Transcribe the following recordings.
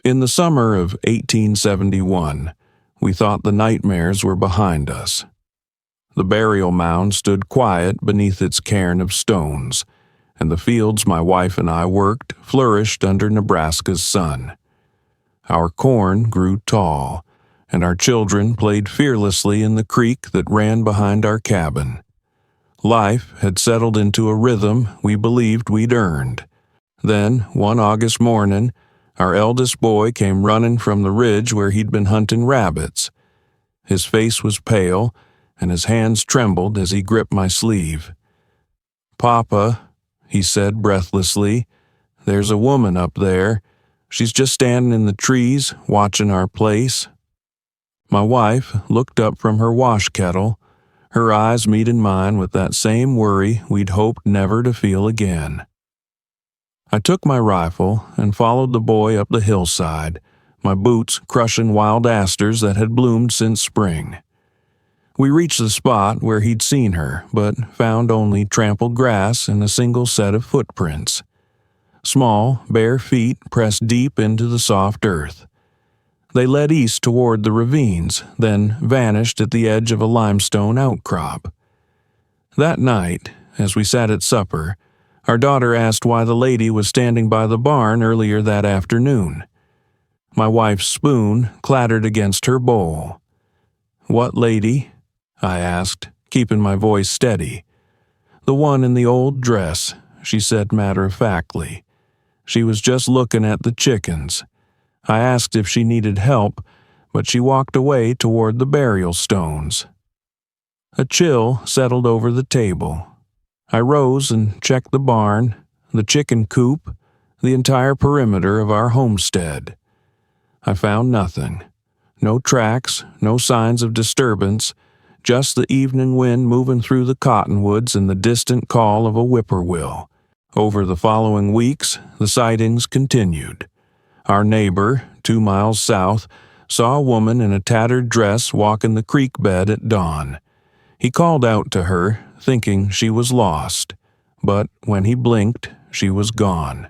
In the summer of 1871, we thought the nightmares were behind us. The burial mound stood quiet beneath its cairn of stones, and the fields my wife and I worked flourished under Nebraska's sun. Our corn grew tall, and our children played fearlessly in the creek that ran behind our cabin. Life had settled into a rhythm we believed we'd earned. Then, one August morning, our eldest boy came running from the ridge where he'd been hunting rabbits. His face was pale, and his hands trembled as he gripped my sleeve. "Papa," he said breathlessly, "there's a woman up there. She's just standing in the trees, watching our place." My wife looked up from her wash kettle, her eyes meeting mine with that same worry we'd hoped never to feel again. I took my rifle and followed the boy up the hillside, my boots crushing wild asters that had bloomed since spring. We reached the spot where he'd seen her, but found only trampled grass and a single set of footprints. Small, bare feet pressed deep into the soft earth. They led east toward the ravines, then vanished at the edge of a limestone outcrop. That night, as we sat at supper, our daughter asked why the lady was standing by the barn earlier that afternoon. My wife's spoon clattered against her bowl. "What lady?" I asked, keeping my voice steady. "The one in the old dress," she said matter-of-factly. "She was just looking at the chickens. I asked if she needed help, but she walked away toward the burial stones." A chill settled over the table. I rose and checked the barn, the chicken coop, the entire perimeter of our homestead. I found nothing. No tracks, no signs of disturbance, just the evening wind moving through the cottonwoods and the distant call of a whippoorwill. Over the following weeks, the sightings continued. Our neighbor, 2 miles south, saw a woman in a tattered dress walking the creek bed at dawn. He called out to her, thinking she was lost, but when he blinked, she was gone.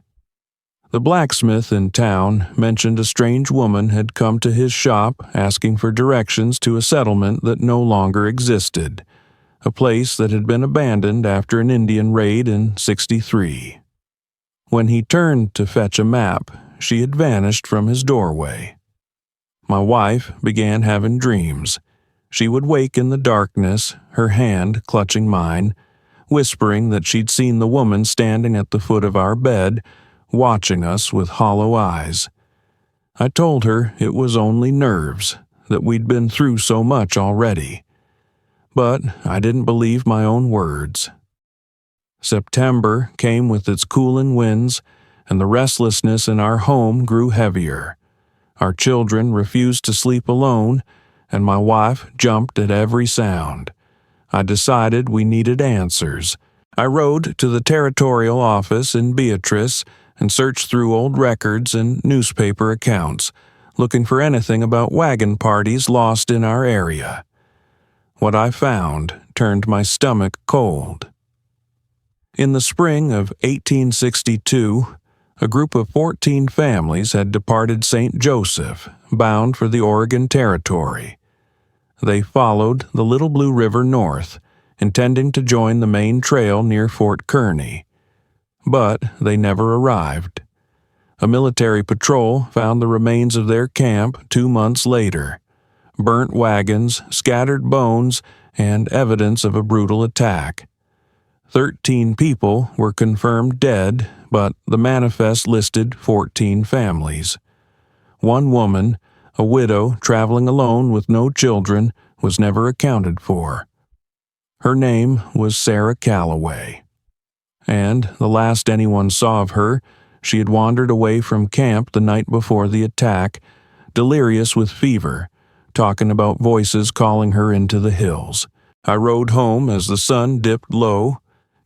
The blacksmith in town mentioned a strange woman had come to his shop asking for directions to a settlement that no longer existed, a place that had been abandoned after an Indian raid in '63. When he turned to fetch a map, she had vanished from his doorway. My wife began having dreams. She would wake in the darkness, her hand clutching mine, whispering that she'd seen the woman standing at the foot of our bed, watching us with hollow eyes. I told her it was only nerves, that we'd been through so much already. But I didn't believe my own words. September came with its cooling winds, and the restlessness in our home grew heavier. Our children refused to sleep alone, and my wife jumped at every sound. I decided we needed answers. I rode to the territorial office in Beatrice and searched through old records and newspaper accounts, looking for anything about wagon parties lost in our area. What I found turned my stomach cold. In the spring of 1862, a group of 14 families had departed St. Joseph, bound for the Oregon Territory. They followed the Little Blue River north, intending to join the main trail near Fort Kearny. But they never arrived. A military patrol found the remains of their camp 2 months later. Burnt wagons, scattered bones, and evidence of a brutal attack. 13 people were confirmed dead, but the manifest listed 14 families. One woman, a widow traveling alone with no children, was never accounted for. Her name was Sarah Calloway. And the last anyone saw of her, she had wandered away from camp the night before the attack, delirious with fever, talking about voices calling her into the hills. I rode home as the sun dipped low,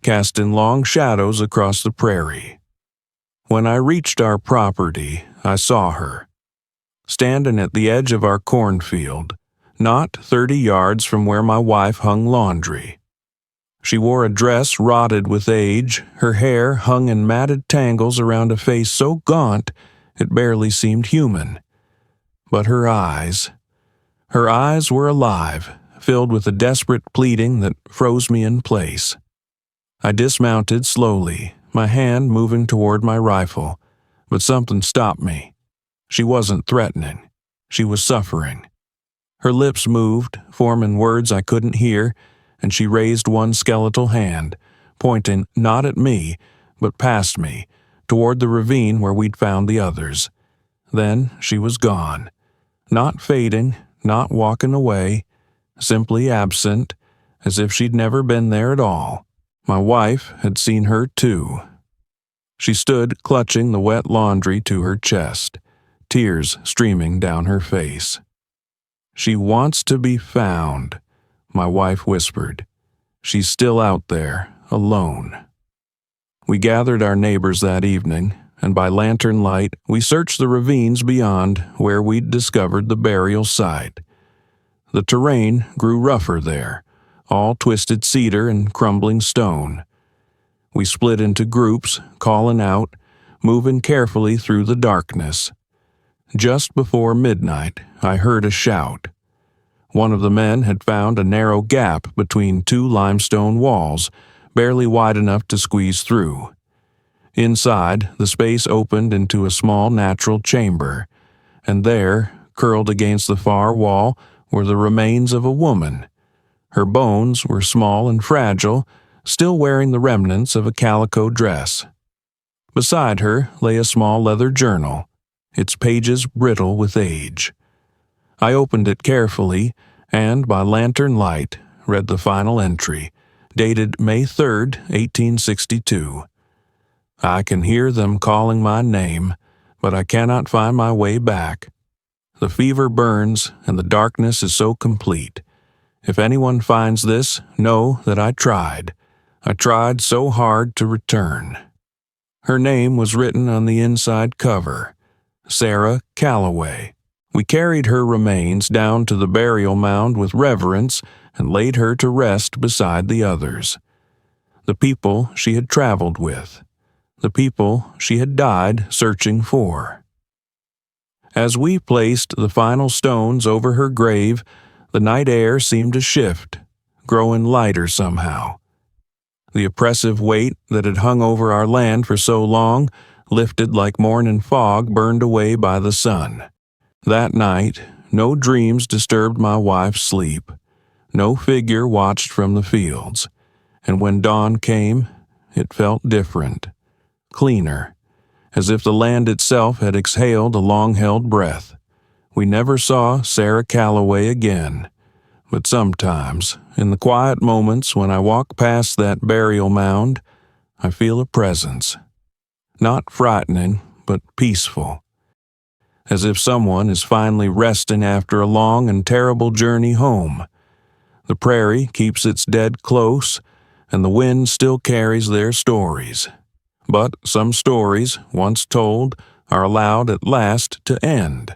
casting long shadows across the prairie. When I reached our property, I saw her, standing at the edge of our cornfield, not 30 yards from where my wife hung laundry. She wore a dress rotted with age, her hair hung in matted tangles around a face so gaunt It barely seemed human. But her eyes were alive, filled with a desperate pleading that froze me in place. I dismounted slowly, my hand moving toward my rifle, but something stopped me. She wasn't threatening. She was suffering. Her lips moved, forming words I couldn't hear, and she raised one skeletal hand, pointing not at me, but past me, toward the ravine where we'd found the others. Then she was gone. Not fading, not walking away, simply absent, as if she'd never been there at all. My wife had seen her too. She stood clutching the wet laundry to her chest, tears streaming down her face. "She wants to be found," my wife whispered. "She's still out there, alone." We gathered our neighbors that evening, and by lantern light we searched the ravines beyond where we'd discovered the burial site. The terrain grew rougher there, all twisted cedar and crumbling stone. We split into groups, calling out, moving carefully through the darkness. Just before midnight, I heard a shout. One of the men had found a narrow gap between two limestone walls, barely wide enough to squeeze through. Inside, the space opened into a small natural chamber, and there, curled against the far wall, were the remains of a woman. Her bones were small and fragile, still wearing the remnants of a calico dress. Beside her lay a small leather journal, its pages brittle with age. I opened it carefully and, by lantern light, read the final entry, dated May 3rd, 1862. "I can hear them calling my name, but I cannot find my way back. The fever burns, and the darkness is so complete. If anyone finds this, know that I tried. I tried so hard to return." Her name was written on the inside cover, Sarah Calloway. We carried her remains down to the burial mound with reverence and laid her to rest beside the others. The people she had traveled with. The people she had died searching for. As we placed the final stones over her grave, the night air seemed to shift, growing lighter somehow. The oppressive weight that had hung over our land for so long, lifted like morning fog burned away by the sun. That night, no dreams disturbed my wife's sleep. No figure watched from the fields. And when dawn came, it felt different, cleaner, as if the land itself had exhaled a long-held breath. We never saw Sarah Calloway again, but sometimes, in the quiet moments when I walk past that burial mound, I feel a presence. Not frightening, but peaceful. As if someone is finally resting after a long and terrible journey home. The prairie keeps its dead close, and the wind still carries their stories. But some stories, once told, are allowed at last to end.